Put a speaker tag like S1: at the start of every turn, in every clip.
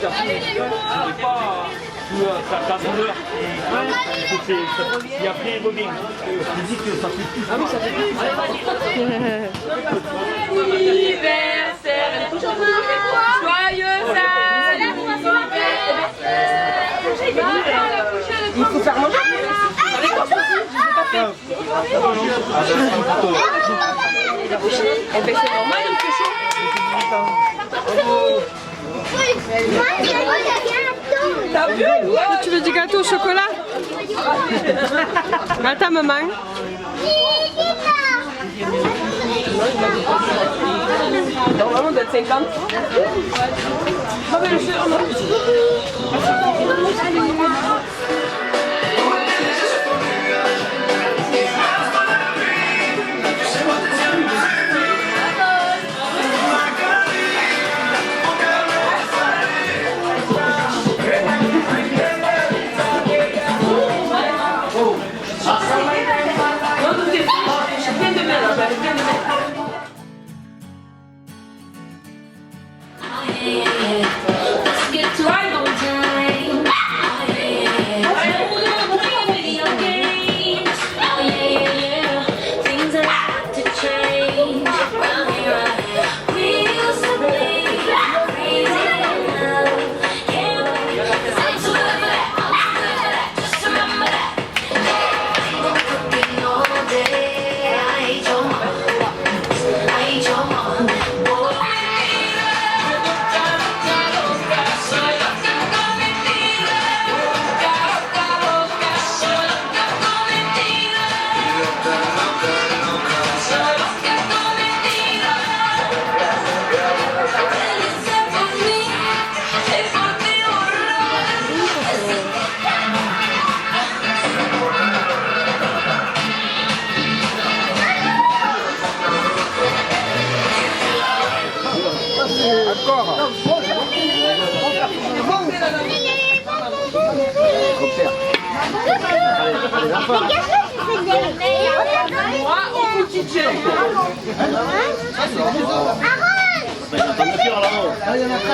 S1: Et après, il revient. Il dit que ça fait plus. Ah oui, ça fait plus.
S2: Anniversaire, joyeux anniversaire. Il faut faire manger. Eh ben c'est normal, il fait chaud. T'as vu?
S3: Tu veux du gâteau au chocolat? Attends, maman.
S2: Normalement, on doit être 50. Ah ben, je sais, on a...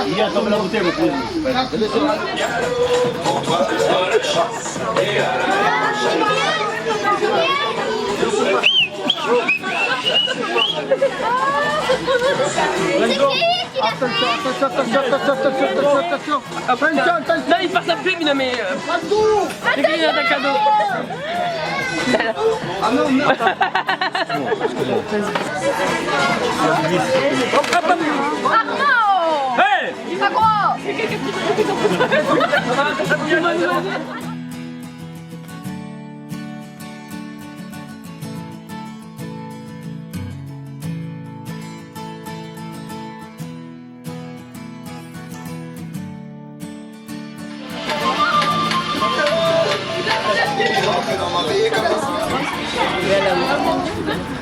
S1: Il a tombé la bouteille, mon cousin. Pour toi, bonne chance.
S2: Attention. Non, il passe à plume, il met... C'est qu'il a un cadeau.
S1: Ah non, non. Hey!
S4: Il va quoi?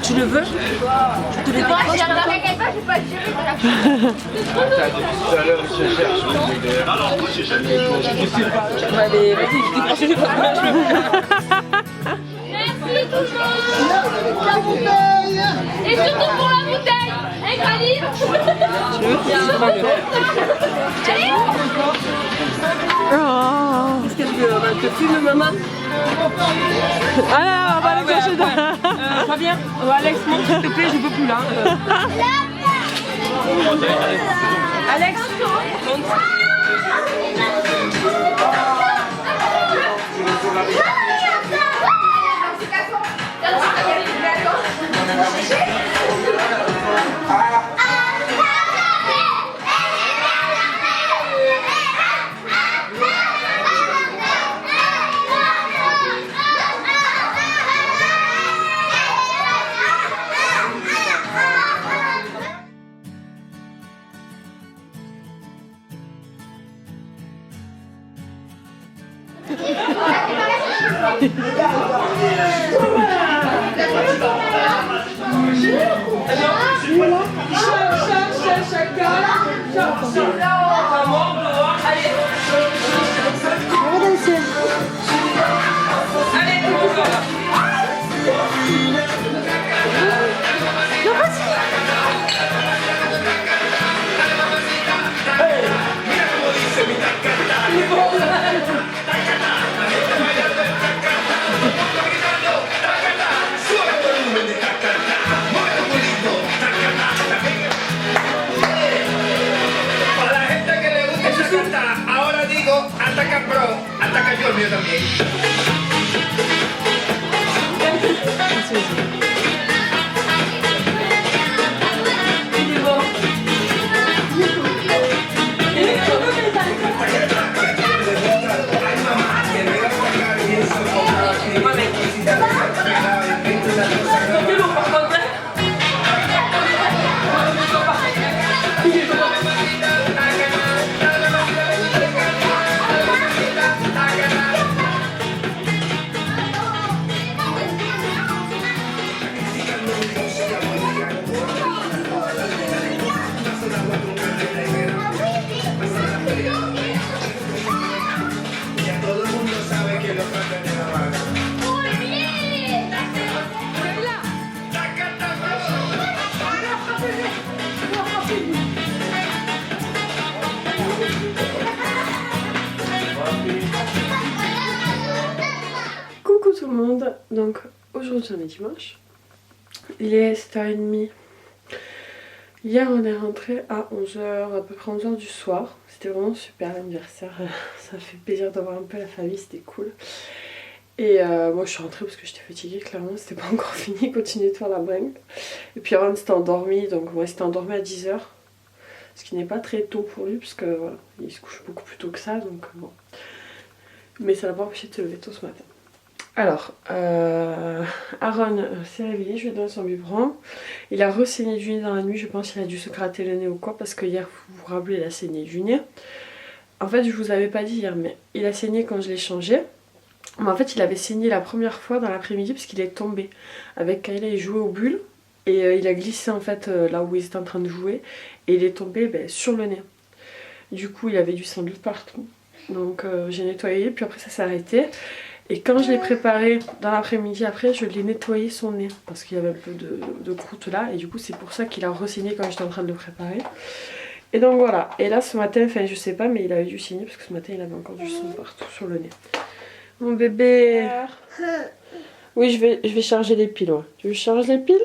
S2: Tu le veux? Je te l'ai pas.
S4: Moi, si j'en avais pas, je vais pas le gérer.
S1: Tout à l'heure, il se cherche. Alors, moi, j'ai jamais eu.
S2: Allez, vas-y, je décroche les pas.
S4: Merci tout le monde. La bouteille. Et surtout pour la bouteille. Hein, Khalil?
S2: Tu veux? C'est pas grave.
S4: Allez.
S3: Oh.
S2: Qu'est-ce qu'elle veut? Elle te fume, maman?
S3: Allez, on va le cacher dans...
S2: Fabien, Alex, monte s'il te plaît, je peux plus là. Alex, monte.
S3: Coucou tout le monde, donc aujourd'hui on est dimanche, il est 7h30. Hier on est rentré à 11h, à peu près 11h du soir, c'était vraiment super l'anniversaire, ça fait plaisir d'avoir un peu la famille, c'était cool. Et moi je suis rentrée parce que j'étais fatiguée, clairement c'était pas encore fini, continuer de faire la bringue. Et puis Aaron s'était endormi, donc moi s'était endormi à 10h, ce qui n'est pas très tôt pour lui parce que voilà, il se couche beaucoup plus tôt que ça, donc bon. Mais ça l'a pas empêché de se lever tôt ce matin. Alors, Aaron s'est réveillé, je lui ai donné son biberon. Il a re-saigné du nez dans la nuit, je pense qu'il a dû se gratter le nez ou quoi, parce que hier, vous vous rappelez, il a saigné du nez. En fait, je vous avais pas dit hier, mais il a saigné quand je l'ai changé. Mais en fait, il avait saigné la première fois dans l'après-midi parce qu'il est tombé. Avec Kayla, il jouait aux bulles et il a glissé en fait là où ils étaient en train de jouer et il est tombé sur le nez. Du coup, il avait du sang de partout. Donc j'ai nettoyé, puis après ça s'est arrêté. Et quand je l'ai préparé dans l'après-midi, après je l'ai nettoyé son nez parce qu'il y avait un peu de croûte là. Et du coup c'est pour ça qu'il a re-saigné quand j'étais en train de le préparer. Et donc voilà, et là ce matin, enfin je sais pas, mais il avait dû saigner parce que ce matin il avait encore du sang partout sur le nez. Mon bébé. Oui, je vais charger les piles, ouais. Tu veux que je charge les piles?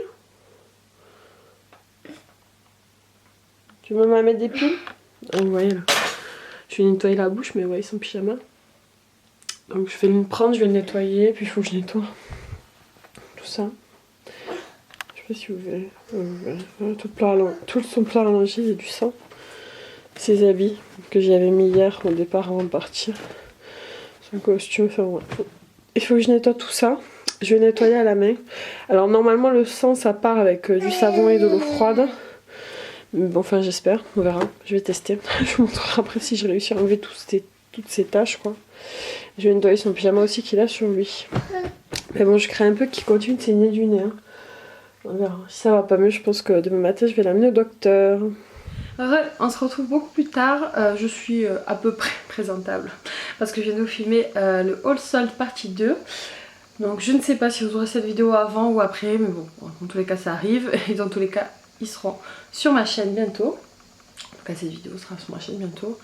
S3: Tu veux me mettre des piles? Oh, vous voyez là. Je vais nettoyer la bouche, mais vous voyez son pyjama. Donc je vais le prendre, je vais le nettoyer, puis il faut que je nettoie tout ça. Je sais pas si vous verrez. Voilà, tout son plat allongé, il y a du sang. Ses habits que j'avais mis hier au départ avant de partir. Son costume, enfin ouais. Il faut que je nettoie tout ça. Je vais nettoyer à la main. Alors normalement le sang ça part avec du savon et de l'eau froide. Bon, enfin j'espère, on verra. Je vais tester. Je vous montrerai après si j'ai réussi à enlever toutes ces taches quoi. Je vais nettoyer son pyjama aussi qu'il a sur lui. Mais bon, je crains un peu qu'il continue de saigner du nez. Hein. On verra. Si ça va pas mieux, je pense que demain matin je vais l'amener au docteur. On se retrouve beaucoup plus tard. Je suis à peu près présentable parce que je viens de vous filmer le haul solde partie 2. Donc je ne sais pas si vous aurez cette vidéo avant ou après, mais bon, dans tous les cas ça arrive et dans tous les cas ils seront sur ma chaîne bientôt. En tout cas cette vidéo sera sur ma chaîne bientôt.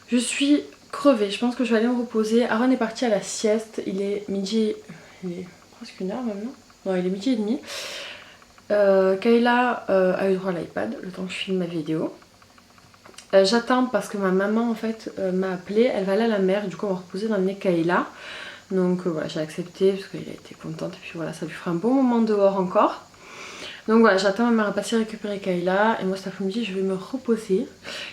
S3: Je suis crevée, je pense que je vais aller me reposer. Aaron est parti à la sieste, il est midi, il est presque 1h maintenant. Non, il est midi et demi. Kayla a eu droit à l'iPad le temps que je filme ma vidéo. J'attends parce que ma maman en fait m'a appelé, elle va aller à la mer, du coup on va reposer dans le nez Kayla. Donc voilà, j'ai accepté parce qu'il a été contente et puis voilà, ça lui fera un bon moment dehors encore. Donc voilà, j'attends ma mère à passer récupérer Kayla et moi cet après-midi je vais me reposer.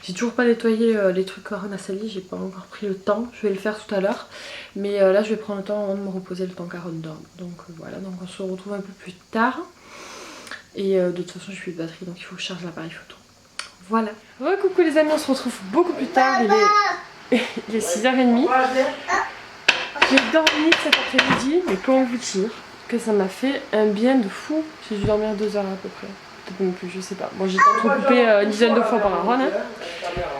S3: J'ai toujours pas nettoyé les trucs qu'Aaron a salis, j'ai pas encore pris le temps, je vais le faire tout à l'heure. Mais là je vais prendre le temps avant de me reposer le temps qu'Aaron dorme. Donc voilà, donc on se retrouve un peu plus tard. Et de toute façon j'ai plus de batterie donc il faut que je charge l'appareil photo. Voilà. Coucou les amis, on se retrouve beaucoup plus tard, il est 6h30. J'ai dormi cet après-midi, mais comment vous dire que ça m'a fait un bien de fou. J'ai dû dormir 2 heures à peu près. Peut-être même plus, je sais pas. Bon, j'ai été coupée une dizaine de fois par Aaron. Hein.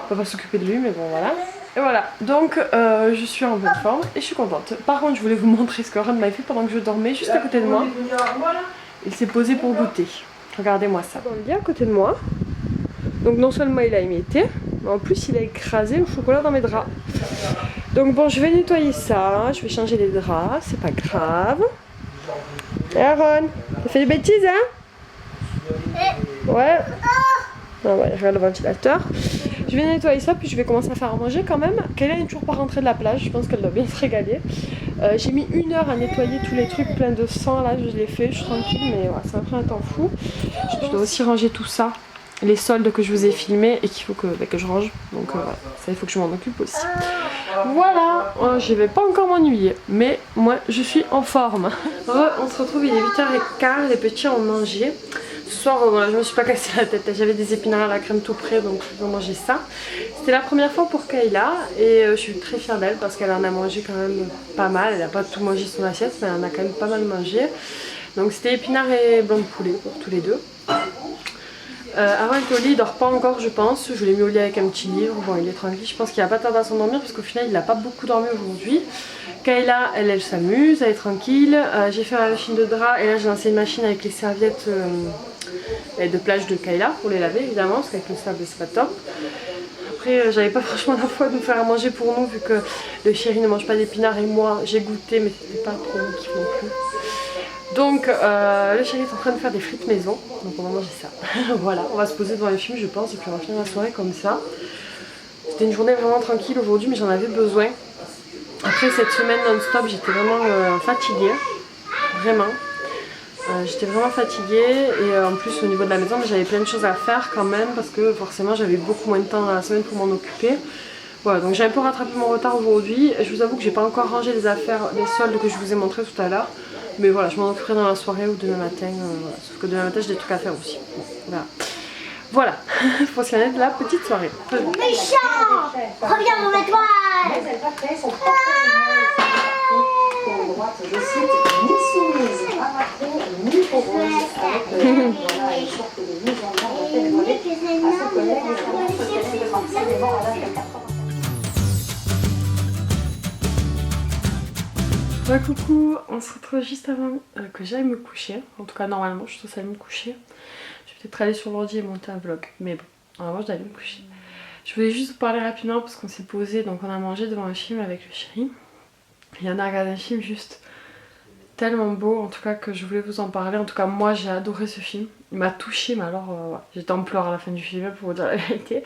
S3: On va pas s'occuper de lui, mais bon, voilà. Et voilà, donc je suis en bonne forme et je suis contente. Par contre, je voulais vous montrer ce qu'Aaron m'avait fait pendant que je dormais, juste à côté de moi. Il s'est posé pour goûter. Regardez-moi ça. Dans le lit à côté de moi. Donc non seulement il a émietté, mais en plus il a écrasé le chocolat dans mes draps. Donc bon, je vais nettoyer ça, je vais changer les draps, c'est pas grave. Et Aaron, t'as fait des bêtises hein? Ouais. Ah ouais, je regarde le ventilateur. Je vais nettoyer ça, puis je vais commencer à faire à manger quand même. Kayla n'est toujours pas rentrée de la plage, je pense qu'elle doit bien se régaler. J'ai mis 1 heure à nettoyer tous les trucs pleins de sang, là je l'ai fait, je suis tranquille, mais voilà, ça m'a pris un temps fou. Je dois aussi ranger tout ça, les soldes que je vous ai filmés et qu'il faut que je range. Donc voilà, ça il faut que je m'en occupe aussi. Voilà, je vais pas encore m'ennuyer, mais moi je suis en forme. On se retrouve, il est 8h15, les petits ont mangé. Ce soir, voilà, je me suis pas cassé la tête, j'avais des épinards à la crème tout prêt, donc je vais manger ça. C'était la première fois pour Kayla et je suis très fière d'elle parce qu'elle en a mangé quand même pas mal. Elle n'a pas tout mangé son assiette, mais elle en a quand même pas mal mangé. Donc c'était épinards et blanc de poulet pour tous les deux. Avant le lit, il dort pas encore je pense, je l'ai mis au lit avec un petit livre, bon il est tranquille, je pense qu'il va pas tarder à s'endormir parce qu'au final il n'a pas beaucoup dormi aujourd'hui. Kayla elle s'amuse, elle est tranquille, j'ai fait la machine de drap et là j'ai lancé une machine avec les serviettes de plage de Kayla pour les laver évidemment parce qu'avec le sable c'est pas top. Après j'avais pas franchement la foi de nous faire à manger pour nous vu que le chéri ne mange pas d'épinards et moi j'ai goûté mais c'était pas trop mon kiff non plus. Donc le chéri est en train de faire des frites maison, donc on va manger ça. Voilà, on va se poser devant le film je pense et puis on va finir la soirée comme ça. C'était une journée vraiment tranquille aujourd'hui mais j'en avais besoin. Après cette semaine non-stop j'étais vraiment fatiguée, vraiment. J'étais vraiment fatiguée et en plus au niveau de la maison j'avais plein de choses à faire quand même parce que forcément j'avais beaucoup moins de temps dans la semaine pour m'en occuper. Voilà, donc j'ai un peu rattrapé mon retard aujourd'hui. Je vous avoue que j'ai pas encore rangé les affaires, les soldes que je vous ai montré tout à l'heure. Mais voilà, je m'en occuperai dans la soirée ou demain matin. Voilà. Sauf que demain matin j'ai des trucs à faire aussi. Bon, voilà. Voilà, pour se finir de la petite soirée.
S4: Méchant! Reviens mon étoile!
S5: Je cite, ni soumise à Macron, ni porose, avec le sorte de musulmans à ses collègues précisément à l'âge de 80.
S3: Ouais, coucou, on se retrouve juste avant que j'aille me coucher. En tout cas, normalement, je suis censée aller me coucher. Je vais peut-être aller sur l'ordi et monter un vlog. Mais bon, normalement, je dois aller me coucher. Je voulais juste vous parler rapidement parce qu'on s'est posé, donc on a mangé devant un film avec le chéri. Et on a regardé un film juste tellement beau, en tout cas, que je voulais vous en parler. En tout cas, moi, j'ai adoré ce film. Il m'a touchée, mais alors, ouais, j'étais en pleurs à la fin du film, pour vous dire la vérité.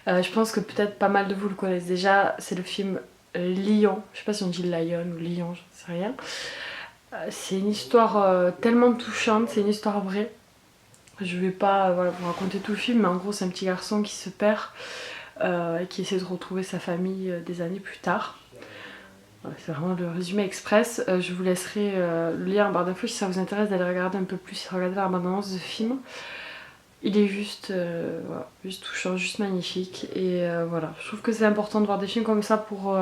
S3: Je pense que peut-être pas mal de vous le connaissent déjà. C'est le film Lion. Je sais pas si on dit Lion ou Lion, je sais rien. C'est une histoire tellement touchante, c'est une histoire vraie. Je vais pas voilà, vous raconter tout le film, mais en gros, c'est un petit garçon qui se perd et qui essaie de retrouver sa famille des années plus tard. C'est vraiment le résumé express. Je vous laisserai le lien en barre d'infos si ça vous intéresse d'aller regarder un peu plus, regarder la bande-annonce de film. Il est juste, voilà, juste touchant, juste magnifique. Et voilà, je trouve que c'est important de voir des films comme ça pour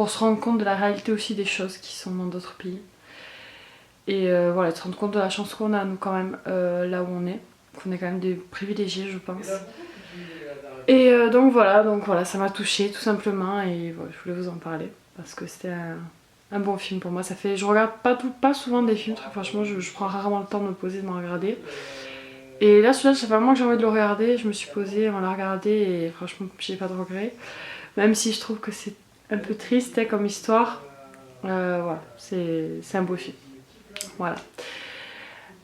S3: se rendre compte de la réalité aussi des choses qui sont dans d'autres pays. Et voilà, de se rendre compte de la chance qu'on a nous quand même là où on est. Qu'on est quand même des privilégiés je pense. Et donc voilà, ça m'a touchée tout simplement et voilà, je voulais vous en parler. Parce que c'était un bon film pour moi. Ça fait, je regarde pas souvent des films, très franchement, je prends rarement le temps de me poser, de m'en regarder. Et là, celui-là, ça fait vraiment que j'ai envie de le regarder. Je me suis posée, on l'a regardé et franchement, j'ai pas de regrets. Même si je trouve que c'est un peu triste hein, comme histoire. Voilà, c'est un beau film. Voilà.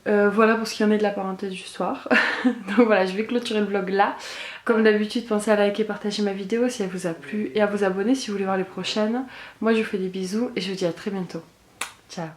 S3: Voilà pour ce qui en est de la parenthèse du soir. Donc voilà, je vais clôturer le vlog là. Comme d'habitude, pensez à liker et partager ma vidéo si elle vous a plu et à vous abonner si vous voulez voir les prochaines. Moi je vous fais des bisous et je vous dis à très bientôt. Ciao.